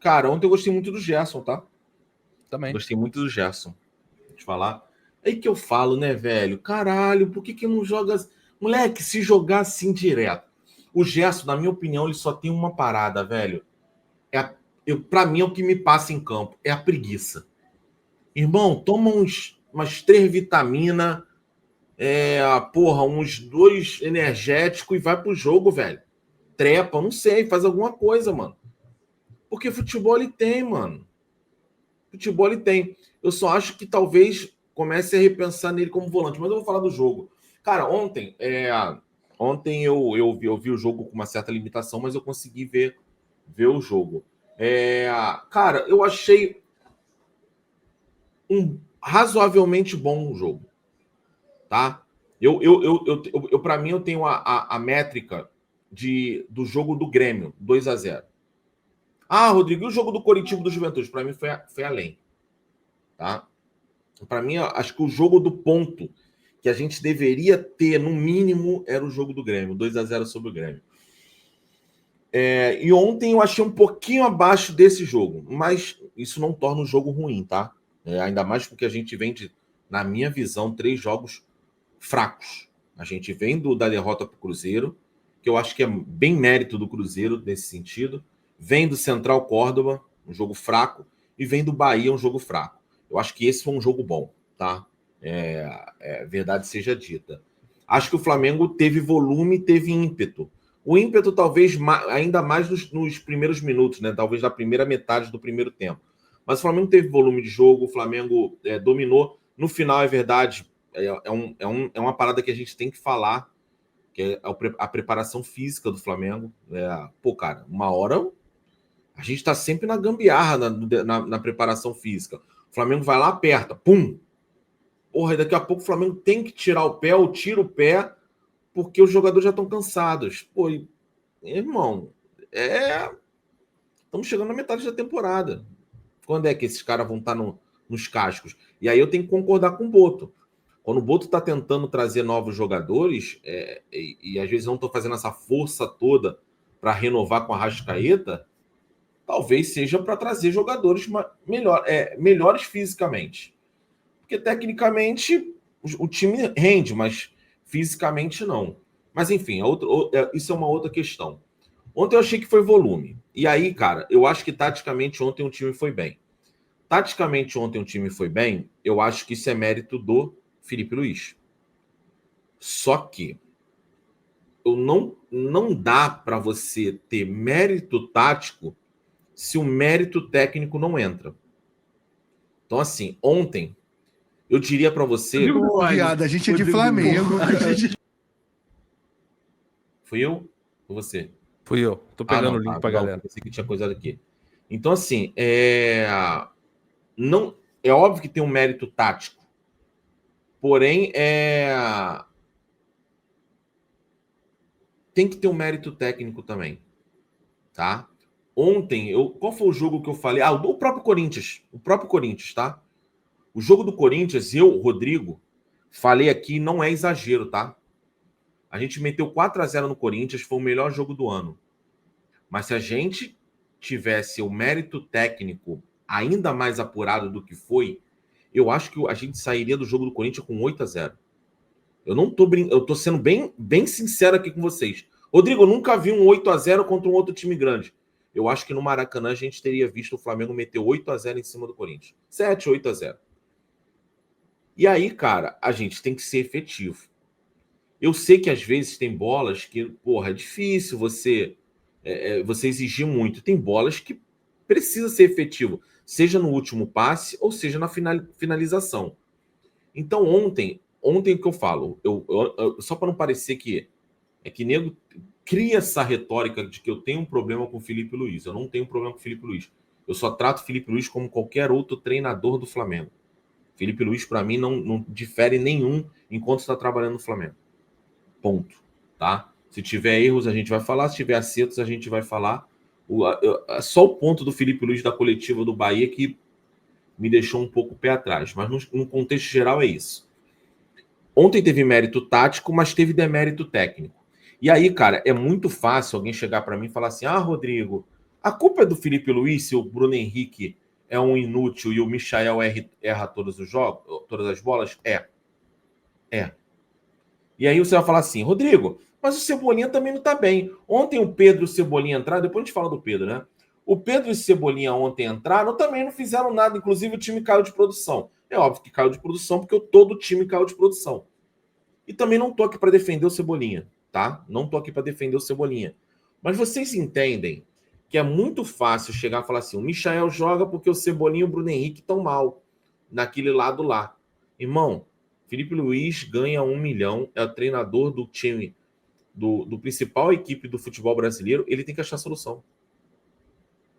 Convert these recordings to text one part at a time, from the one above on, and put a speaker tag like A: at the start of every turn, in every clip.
A: Cara, ontem eu gostei muito do Gerson, tá?
B: Também.
A: Gostei muito do Gerson. Vou te falar. É aí que eu falo, né, velho? Caralho, por que não joga... Moleque, se jogar assim direto. O Gerson, na minha opinião, ele só tem uma parada, velho. Pra mim, é o que me passa em campo. É a preguiça. Irmão, toma umas 3 vitaminas, uns 2 energéticos e vai pro jogo, velho. Trepa, não sei, faz alguma coisa, mano. Porque futebol ele tem, mano. Futebol ele tem. Eu só acho que talvez comece a repensar nele como volante. Mas eu vou falar do jogo. Cara, ontem eu vi o jogo com uma certa limitação, mas eu consegui ver o jogo. Cara, eu achei um razoavelmente bom jogo, tá? Para mim, eu tenho a métrica do jogo do Grêmio, 2-0. Ah, Rodrigo, e o jogo do Coritiba do Juventude? Para mim foi além, tá? Para mim, acho que o jogo do ponto que a gente deveria ter, no mínimo, era o jogo do Grêmio, 2-0 sobre o Grêmio. E ontem eu achei um pouquinho abaixo desse jogo, mas isso não torna o jogo ruim, tá? Ainda mais porque a gente vem na minha visão, 3 jogos fracos. A gente vem da derrota para o Cruzeiro, que eu acho que é bem mérito do Cruzeiro nesse sentido. Vem do Central Córdoba, um jogo fraco, e vem do Bahia, um jogo fraco. Eu acho que esse foi um jogo bom, tá? Verdade seja dita. Acho que o Flamengo teve volume, teve ímpeto. O ímpeto talvez ainda mais nos primeiros minutos, né? Talvez na primeira metade do primeiro tempo. Mas o Flamengo teve volume de jogo, o Flamengo dominou. No final, é verdade, é uma parada que a gente tem que falar, que é a preparação física do Flamengo. Cara, uma hora a gente está sempre na gambiarra na preparação física. O Flamengo vai lá, aperta, pum! Porra, e daqui a pouco o Flamengo tem que tirar o pé ou tira o pé porque os jogadores já estão cansados. Pô, irmão, estamos chegando na metade da temporada. Quando é que esses caras vão estar nos cascos? E aí eu tenho que concordar com o Boto. Quando o Boto está tentando trazer novos jogadores, e às vezes não estou fazendo essa força toda para renovar com a Arrascaeta, talvez seja para trazer jogadores melhores fisicamente. Porque tecnicamente o time rende, mas fisicamente não. Mas enfim, isso é uma outra questão. Ontem eu achei que foi volume. E aí, cara, eu acho que taticamente ontem o time foi bem. Taticamente ontem o time foi bem, eu acho que isso é mérito do Felipe Luiz. Só que não dá para você ter mérito tático se o mérito técnico não entra. Então, assim, ontem eu diria para você...
C: Pô, viado, a gente é de Flamengo.
A: Fui eu ou você?
B: Fui eu. Tô pegando o link pra galera.
A: Pensei que tinha coisado aqui. Então, assim, não, é óbvio que tem um mérito tático. Porém, tem que ter um mérito técnico também. Tá? Ontem, qual foi o jogo que eu falei? O próprio Corinthians. O próprio Corinthians, tá? O jogo do Corinthians, Rodrigo, falei aqui, não é exagero, tá? A gente meteu 4-0 no Corinthians, foi o melhor jogo do ano. Mas se a gente tivesse o mérito técnico ainda mais apurado do que foi, eu acho que a gente sairia do jogo do Corinthians com 8-0. Eu tô sendo bem sincero aqui com vocês. Rodrigo, eu nunca vi um 8-0 contra um outro time grande. Eu acho que no Maracanã a gente teria visto o Flamengo meter 8-0 em cima do Corinthians. 7, 8-0. E aí, cara, a gente tem que ser efetivo. Eu sei que às vezes tem bolas que, porra, é difícil você exigir muito. Tem bolas que precisa ser efetivo, seja no último passe ou seja na finalização. Então, ontem o que eu falo, só para não parecer que nego cria essa retórica de que eu tenho um problema com o Felipe Luiz. Eu não tenho problema com o Felipe Luiz. Eu só trato o Felipe Luiz como qualquer outro treinador do Flamengo. Felipe Luiz, para mim, não difere nenhum enquanto está trabalhando no Flamengo. Ponto. Tá? Se tiver erros, a gente vai falar. Se tiver acertos, a gente vai falar. Só o ponto do Felipe Luiz da coletiva do Bahia que me deixou um pouco o pé atrás. Mas no contexto geral é isso. Ontem teve mérito tático, mas teve demérito técnico. E aí, cara, é muito fácil alguém chegar para mim e falar assim: Rodrigo, A culpa é do Felipe Luiz se o Bruno Henrique é um inútil e o Michael erra todos os jogos, todas as bolas? É. E aí você vai falar assim, Rodrigo, mas o Cebolinha também não tá bem. Ontem o Pedro e o Cebolinha entraram, depois a gente fala do Pedro, né? O Pedro e o Cebolinha ontem entraram, também não fizeram nada, inclusive o time caiu de produção. É óbvio que caiu de produção, porque todo o time caiu de produção. E também não tô aqui para defender o Cebolinha, tá? Não tô aqui para defender o Cebolinha. Mas vocês entendem que é muito fácil chegar e falar assim, o Michael joga porque o Cebolinha e o Bruno Henrique estão mal naquele lado lá. Irmão, Felipe Luiz ganha 1 milhão, é o treinador do time, do principal equipe do futebol brasileiro, ele tem que achar solução.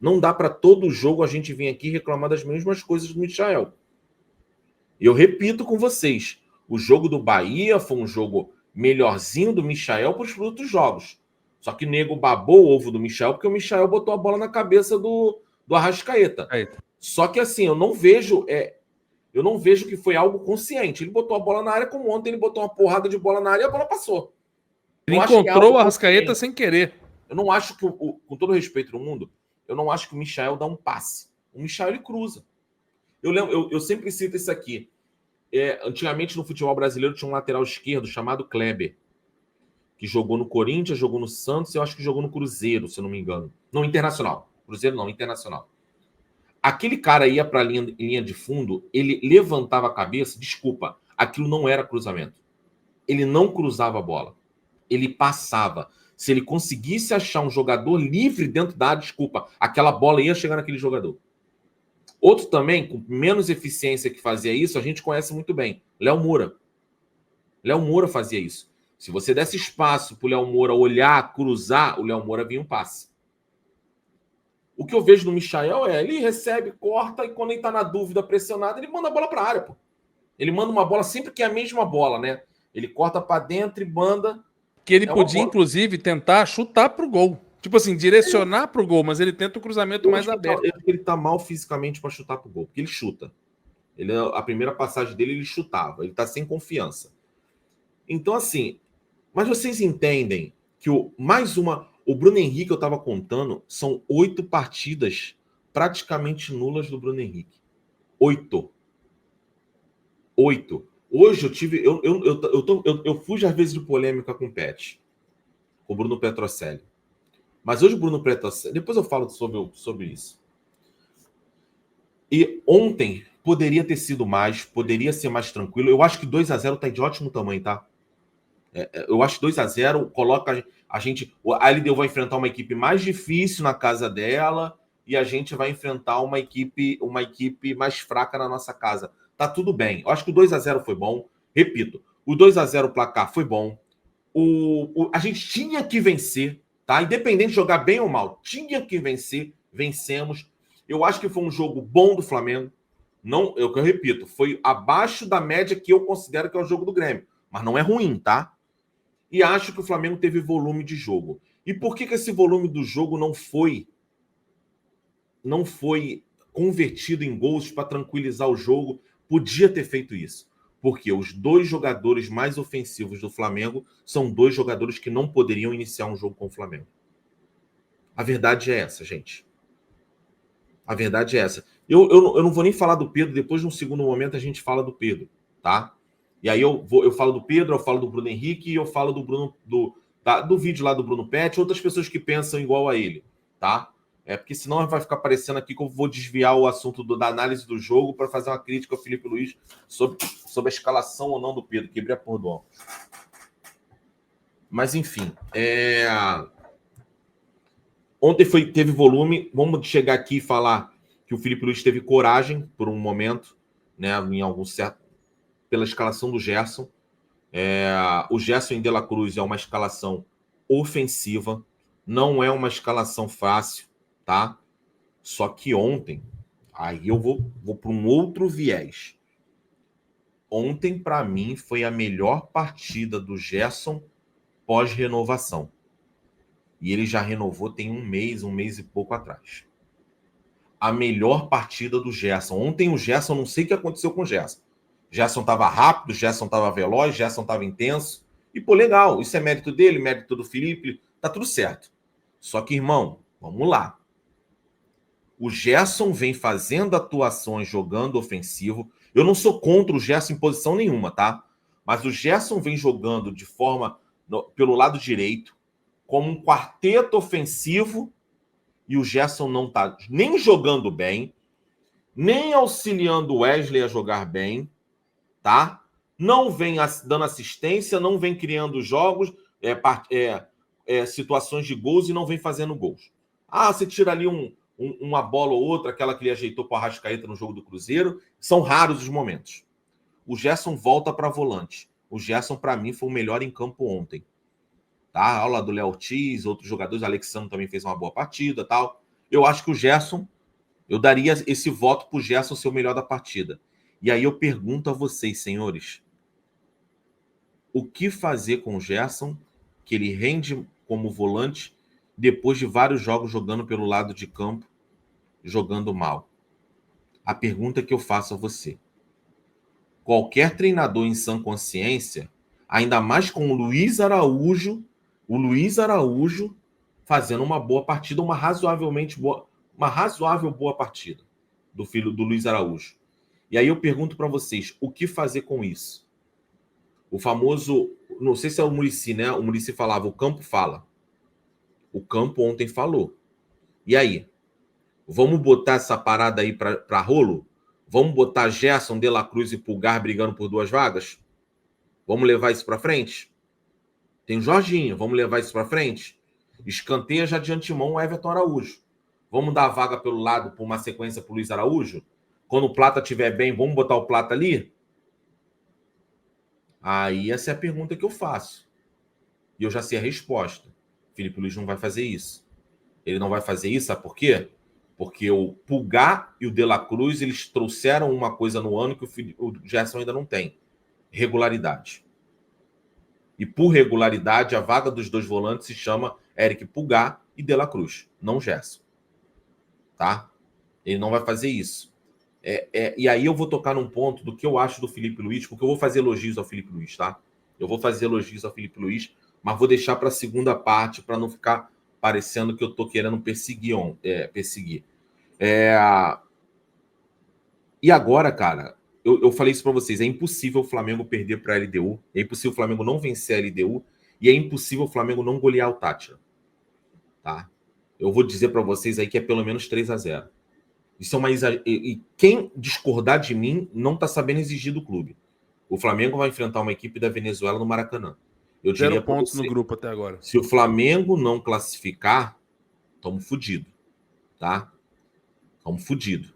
A: Não dá para todo jogo a gente vir aqui reclamar das mesmas coisas do Michael. E eu repito com vocês, o jogo do Bahia foi um jogo melhorzinho do Michael para os outros jogos. Só que o nego babou o ovo do Michael porque o Michael botou a bola na cabeça do Arrascaeta. Só que assim, eu não vejo que foi algo consciente. Ele botou a bola na área como ontem, ele botou uma porrada de bola na área e a bola passou.
B: Ele encontrou o Arrascaeta sem querer.
A: Eu não acho que, com todo o respeito do mundo, eu não acho que o Michael dá um passe. O Michael, ele cruza. Eu sempre cito isso aqui. Antigamente, no futebol brasileiro, tinha um lateral esquerdo chamado Kleber, que jogou no Corinthians, jogou no Santos, eu acho que jogou no Cruzeiro, se eu não me engano. Não, Internacional. Cruzeiro não, Internacional. Aquele cara ia para a linha de fundo, ele levantava a cabeça, desculpa, aquilo não era cruzamento. Ele não cruzava a bola. Ele passava. Se ele conseguisse achar um jogador livre dentro da área, desculpa, aquela bola ia chegar naquele jogador. Outro também, com menos eficiência que fazia isso, a gente conhece muito bem. Léo Moura. Léo Moura fazia isso. Se você desse espaço para o Léo Moura olhar, cruzar, o Léo Moura vinha um passe. O que eu vejo no Michael ele recebe, corta, e quando ele está na dúvida, pressionado, ele manda a bola para a área. Pô. Ele manda uma bola sempre que é a mesma bola, né? Ele corta para dentro e manda.
B: Que ele podia, inclusive, tentar chutar pro gol. Tipo assim, direcionar pro gol, mas ele tenta o cruzamento mais aberto.
A: Ele tá mal fisicamente para chutar pro gol, porque ele chuta. A primeira passagem dele, ele chutava. Ele tá sem confiança. Então, assim, mas vocês entendem que o Bruno Henrique, eu tava contando, são 8 partidas praticamente nulas do Bruno Henrique. 8. Hoje eu tive... Eu fujo às vezes de polêmica com o Pet, com o Bruno Petrocelli. Mas hoje o Bruno Petrocelli... Depois eu falo sobre isso. E ontem poderia ter sido mais, poderia ser mais tranquilo. Eu acho que 2-0 tá de ótimo tamanho, tá? Eu acho que 2-0 coloca a gente... A LDU vai enfrentar uma equipe mais difícil na casa dela e a gente vai enfrentar uma equipe mais fraca na nossa casa. Tá tudo bem. Eu acho que o 2-0 foi bom. Repito, o 2-0 placar foi bom. A gente tinha que vencer, tá? Independente de jogar bem ou mal, tinha que vencer. Vencemos. Eu acho que foi um jogo bom do Flamengo. Não, eu repito, foi abaixo da média que eu considero que é o jogo do Grêmio. Mas não é ruim, tá? E acho que o Flamengo teve volume de jogo. E por que esse volume do jogo não foi convertido em gols para tranquilizar o jogo? Podia ter feito isso. Porque os 2 jogadores mais ofensivos do Flamengo são 2 jogadores que não poderiam iniciar um jogo com o Flamengo. A verdade é essa, gente. A verdade é essa. Eu não vou nem falar do Pedro, depois, num segundo momento, a gente fala do Pedro, tá? E aí eu falo do Pedro, eu falo do Bruno Henrique e eu falo do Bruno, do vídeo lá do Bruno Pet, outras pessoas que pensam igual a ele, tá? Porque senão vai ficar parecendo aqui que eu vou desviar o assunto da análise do jogo para fazer uma crítica ao Felipe Luiz sobre a escalação ou não do Pedro. Quebrei a porra do óculos. Mas, enfim. Ontem teve volume. Vamos chegar aqui e falar que o Felipe Luiz teve coragem por um momento, né, em algum certo... pela escalação do Gerson. O Gerson em De La Cruz é uma escalação ofensiva. Não é uma escalação fácil, tá? Só que ontem, aí eu vou para um outro viés. Ontem, para mim, foi a melhor partida do Gerson pós-renovação. E ele já renovou tem um mês e pouco atrás. A melhor partida do Gerson. Ontem o Gerson, não sei o que aconteceu com o Gerson. Gerson estava rápido, Gerson estava veloz, Gerson estava intenso. E, pô, legal. Isso é mérito dele, mérito do Felipe. Tá tudo certo. Só que, irmão, vamos lá. O Gerson vem fazendo atuações, jogando ofensivo. Eu não sou contra o Gerson em posição nenhuma, tá? Mas o Gerson vem jogando de forma pelo lado direito, como um quarteto ofensivo, e o Gerson não tá nem jogando bem, nem auxiliando o Wesley a jogar bem, tá? Não vem dando assistência, não vem criando jogos, situações de gols e não vem fazendo gols. Ah, você tira ali uma bola ou outra, aquela que ele ajeitou para o Arrascaeta no jogo do Cruzeiro, são raros os momentos. O Gerson volta para volante. O Gerson, para mim, foi o melhor em campo ontem. Tá? A aula do Léo Ortiz, outros jogadores, o Alexandre também fez uma boa partida, tal. Eu acho que o Gerson, eu daria esse voto para o Gerson ser o melhor da partida. E aí eu pergunto a vocês, senhores, o que fazer com o Gerson, que ele rende como volante, depois de vários jogos jogando pelo lado de campo, jogando mal? A pergunta que eu faço a você. Qualquer treinador em sã consciência, ainda mais com o Luiz Araújo fazendo uma boa partida, uma razoável boa partida do filho do Luiz Araújo. E aí eu pergunto para vocês, o que fazer com isso? O famoso, não sei se é o Muricy, né? O Muricy falava, o campo fala. O campo ontem falou. E aí? Vamos botar essa parada aí para rolo? Vamos botar Gerson, De La Cruz e Pulgar brigando por 2 vagas? Vamos levar isso para frente? Tem o Jorginho, vamos levar isso para frente? Escanteia já de antemão o Everton Araújo. Vamos dar a vaga pelo lado por uma sequência para o Luiz Araújo? Quando o Plata estiver bem, vamos botar o Plata ali? Aí essa é a pergunta que eu faço. E eu já sei a resposta. Felipe Luiz não vai fazer isso. Ele não vai fazer isso, sabe por quê? Porque o Pulgar e o De La Cruz, eles trouxeram uma coisa no ano que o Gerson ainda não tem. Regularidade. E por regularidade, a vaga dos 2 volantes se chama Eric Pulgar e De La Cruz, não Gerson. Tá? Ele não vai fazer isso. E aí eu vou tocar num ponto do que eu acho do Felipe Luiz, porque eu vou fazer elogios ao Felipe Luiz, tá? Eu vou fazer elogios ao Felipe Luiz, mas vou deixar para a segunda parte, para não ficar parecendo que eu estou querendo perseguir. E agora, cara, eu falei isso para vocês, é impossível o Flamengo perder para a LDU, é impossível o Flamengo não vencer a LDU, e é impossível o Flamengo não golear o Tátira. Tá? Eu vou dizer para vocês aí que é pelo menos 3-0. Isso é uma e quem discordar de mim não está sabendo exigir do clube. O Flamengo vai enfrentar uma equipe da Venezuela no Maracanã. Eu diria
B: 0 pontos no grupo até agora.
A: Se o Flamengo não classificar, estamos fodidos, tá? Estamos fodidos.